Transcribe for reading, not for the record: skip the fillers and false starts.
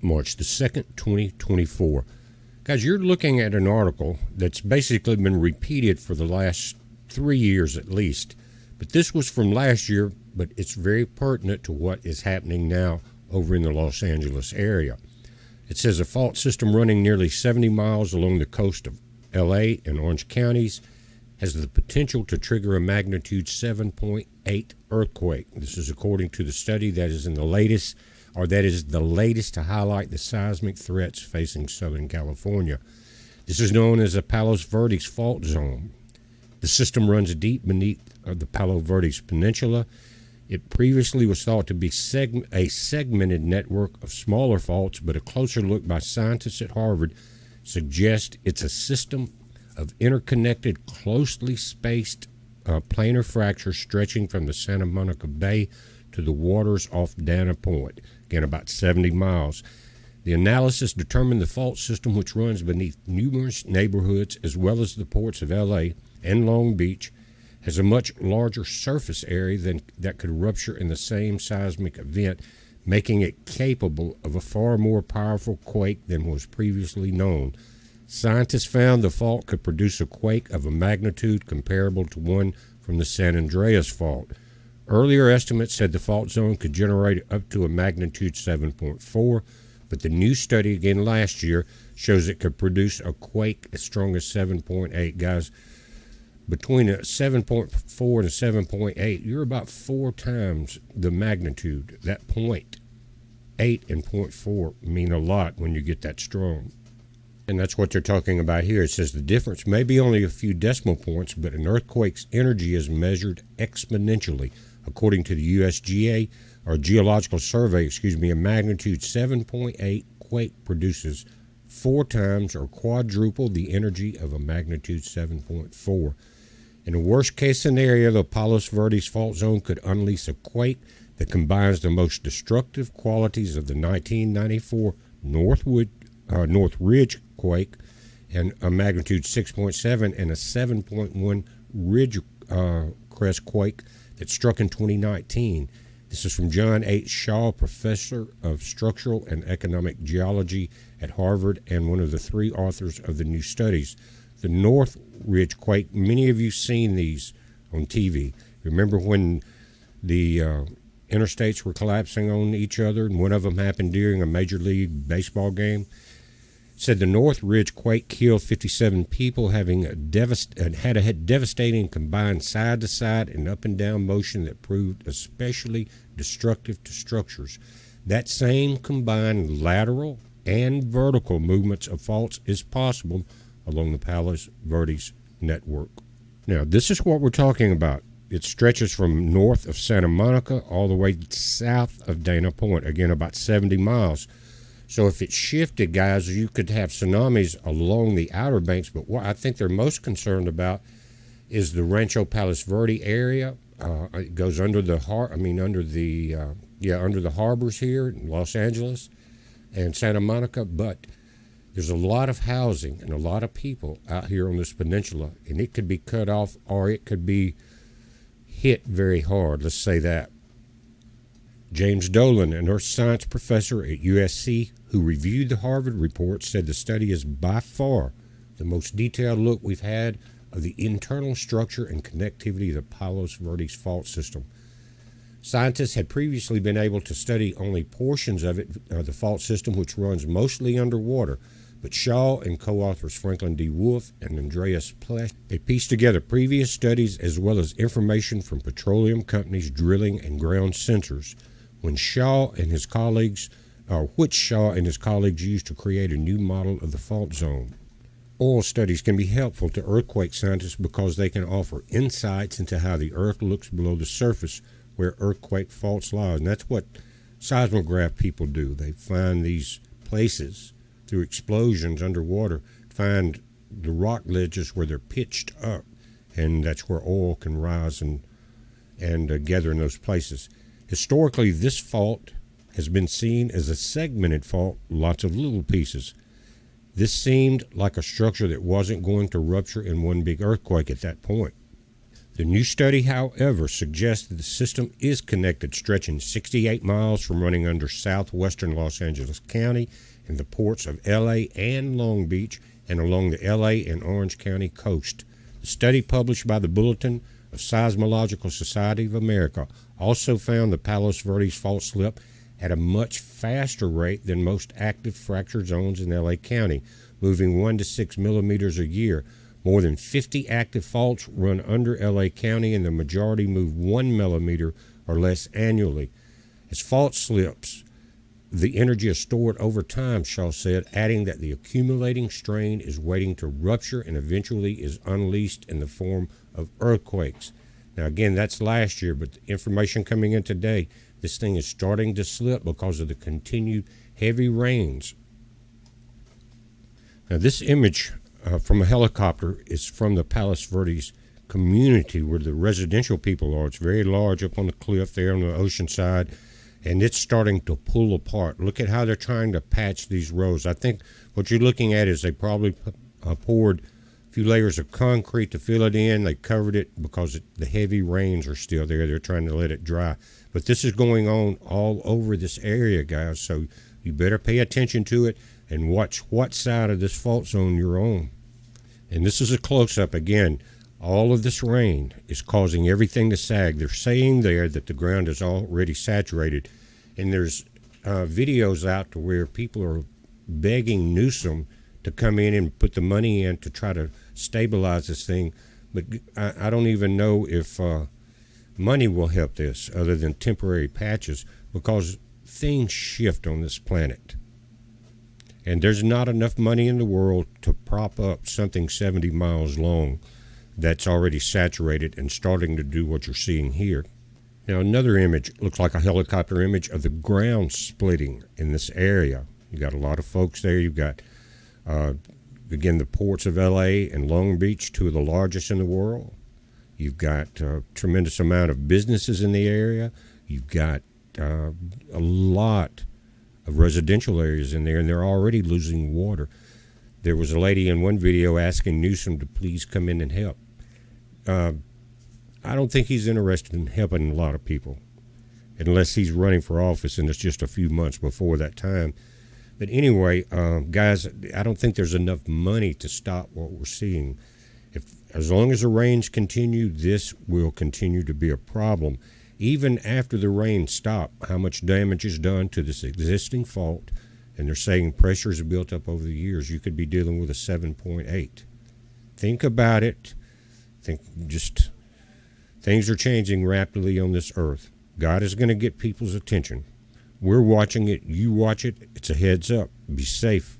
March the 2nd, 2024. Guys, you're looking at an article that's basically been repeated for the last 3 years at least. But this was from last year, but it's very pertinent to what is happening now over in the Los Angeles area. It says a fault system running nearly 70 miles along the coast of LA and Orange counties has the potential to trigger a magnitude 7.8 earthquake. This is according to the study that is the latest to highlight the seismic threats facing Southern California. This is known as the Palos Verdes fault zone. The system runs deep beneath the Palo Verdes Peninsula. It previously was thought to be a segmented network of smaller faults, but a closer look by scientists at Harvard suggests it's a system of interconnected, closely spaced planar fractures stretching from the Santa Monica Bay to the waters off Dana Point, again about 70 miles. The analysis determined the fault system, which runs beneath numerous neighborhoods as well as the ports of LA and Long Beach, has a much larger surface area that could rupture in the same seismic event, making it capable of a far more powerful quake than was previously known. Scientists found the fault could produce a quake of a magnitude comparable to one from the San Andreas Fault. Earlier estimates said the fault zone could generate up to a magnitude 7.4, but the new study again last year shows it could produce a quake as strong as 7.8. Guys, between a 7.4 and a 7.8, you're about 4 times the magnitude. That 0.8 and 0.4 mean a lot when you get that strong. And that's what they're talking about here. It says the difference may be only a few decimal points, but an earthquake's energy is measured exponentially. According to the USGA, or Geological Survey, a magnitude 7.8 quake produces 4 times or quadruple the energy of a magnitude 7.4. In a worst-case scenario, the Palos Verdes fault zone could unleash a quake that combines the most destructive qualities of the 1994 North Ridge quake and a magnitude 6.7 and a 7.1 Ridge crest quake that struck in 2019. This is from John H. Shaw, professor of structural and economic geology at Harvard and one of the 3 authors of the new studies. The North Ridge quake, many of you seen these on TV. Remember when the interstates were collapsing on each other, and one of them happened during a Major League Baseball game? Said the North Ridge quake killed 57 people, having had a devastating combined side-to-side and up-and-down motion that proved especially destructive to structures. That same combined lateral and vertical movements of faults is possible along the Palos Verdes network. Now, this is what we're talking about. It stretches from north of Santa Monica all the way south of Dana Point, again about 70 miles. So if it shifted, guys, you could have tsunamis along the Outer Banks, but what I think they're most concerned about is the Rancho Palos Verde area. It goes under the harbors here in Los Angeles and Santa Monica, but there's a lot of housing and a lot of people out here on this peninsula, and it could be cut off or it could be hit very hard, let's say that. James Dolan, an earth science professor at USC who reviewed the Harvard report, said the study is by far the most detailed look we've had of the internal structure and connectivity of the Palos Verdes fault system. Scientists had previously been able to study only portions of it, the fault system, which runs mostly underwater. But Shaw and co-authors Franklin D. Wolf and Andreas Plesch, they pieced together previous studies as well as information from petroleum companies' drilling and ground sensors, which Shaw and his colleagues used to create a new model of the fault zone. Oil studies can be helpful to earthquake scientists because they can offer insights into how the Earth looks below the surface where earthquake faults lie. And that's what seismograph people do. They find these places through explosions underwater, find the rock ledges where they're pitched up, and that's where oil can rise and gather in those places. Historically, this fault has been seen as a segmented fault, lots of little pieces. This seemed like a structure that wasn't going to rupture in one big earthquake at that point. The new study, however, suggests that the system is connected, stretching 68 miles from running under southwestern Los Angeles County and the ports of L.A. and Long Beach and along the L.A. and Orange County coast. The study published by the Bulletin of Seismological Society of America also found the Palos Verdes fault slip at a much faster rate than most active fracture zones in L.A. County, moving 1 to 6 millimeters a year. More than 50 active faults run under L.A. County, and the majority move 1 millimeter or less annually. As fault slips, the energy is stored over time, Shaw said, adding that the accumulating strain is waiting to rupture and eventually is unleashed in the form of earthquakes. Now, again, that's last year, but the information coming in today, this thing is starting to slip because of the continued heavy rains. Now, this image from a helicopter is from the Palos Verdes community where the residential people are. It's very large up on the cliff there on the ocean side, and it's starting to pull apart. Look at how they're trying to patch these roads. I think what you're looking at is they probably poured a few layers of concrete to fill it in. They covered it because the heavy rains are still there. They're trying to let it dry. But this is going on all over this area, guys, so you better pay attention to it and watch what side of this fault zone you're on. And this is a close-up. Again, all of this rain is causing everything to sag. They're saying there that the ground is already saturated. And there's videos out to where people are begging Newsom to come in and put the money in to try to stabilize this thing. But I don't even know if money will help this other than temporary patches, because things shift on this planet. And there's not enough money in the world to prop up something 70 miles long that's already saturated and starting to do what you're seeing here. Now, another image looks like a helicopter image of the ground splitting in this area. You got a lot of folks there. You've got, again, the ports of L.A. and Long Beach, two of the largest in the world. You've got a tremendous amount of businesses in the area. You've got a lot of residential areas in there, and they're already losing water. There was a lady in one video asking Newsom to please come in and help. I don't think he's interested in helping a lot of people unless he's running for office and it's just a few months before that time. But anyway, guys, I don't think there's enough money to stop what we're seeing. As long as the rains continue, this will continue to be a problem. Even after the rain stop, how much damage is done to this existing fault, and they're saying pressure is built up over the years. You could be dealing with a 7.8. Think about it. Things are changing rapidly on this earth. God is going to get people's attention. We're watching it. You watch it. It's a heads up. Be safe.